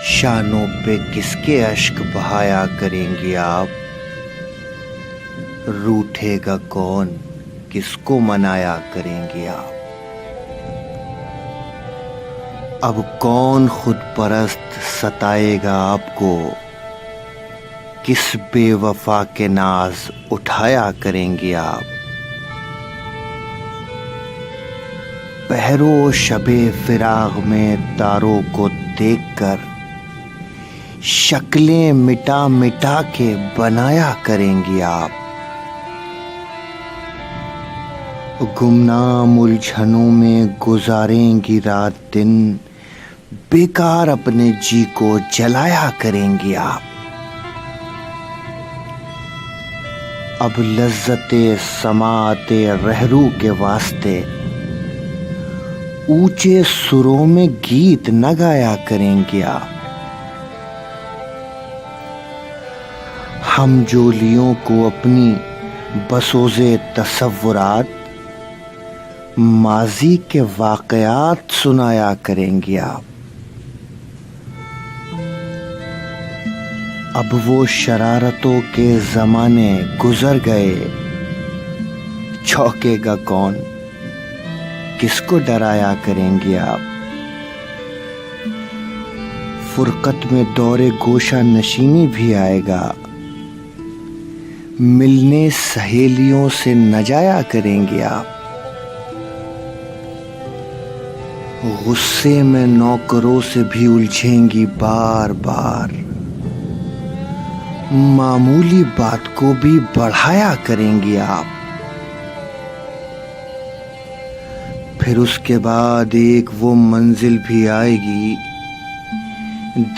شانوں پہ کس کے اشک بہایا کریں گے آپ؟ روٹھے گا کون، کس کو منایا کریں گے آپ؟ اب کون خود پرست ستائے گا آپ کو، کس بے وفا کے ناز اٹھایا کریں گے آپ؟ پہر و شب فراق میں تاروں کو دیکھ کر شکلیں مٹا مٹا کے بنایا کریں گے آپ؟ گمنام الجھنوں میں گزاریں گی رات دن، بیکار اپنے جی کو جلایا کریں گے آپ؟ اب لذت سماعت رہرو کے واسطے اونچے سروں میں گیت نہ گایا کریں گے آپ؟ ہم جولیوں کو اپنی بسوز تصورات ماضی کے واقعات سنایا کریں گے آپ؟ اب وہ شرارتوں کے زمانے گزر گئے، چوکے گا کون، کس کو ڈرایا کریں گے آپ؟ فرقت میں دور گوشہ نشینی بھی آئے گا، ملنے سہیلیوں سے نہ جایا کریں گے آپ؟ غصے میں نوکروں سے بھی الجھیں گی بار بار، معمولی بات کو بھی بڑھایا کریں گے آپ؟ پھر اس کے بعد ایک وہ منزل بھی آئے گی،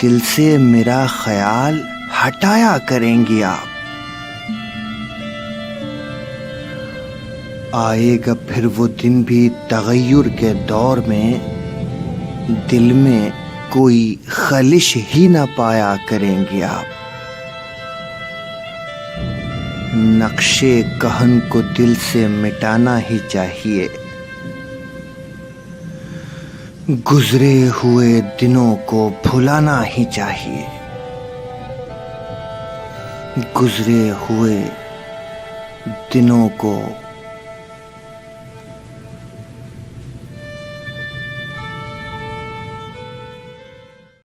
دل سے میرا خیال ہٹایا کریں گے آپ؟ آئے گا پھر وہ دن بھی تغیر کے دور میں، دل میں کوئی خلش ہی نہ پایا کریں گے آپ؟ نقشے کہن کو دل سے مٹانا ہی چاہیے، گزرے ہوئے دنوں کو بھلانا ہی چاہیے، گزرے ہوئے دنوں کو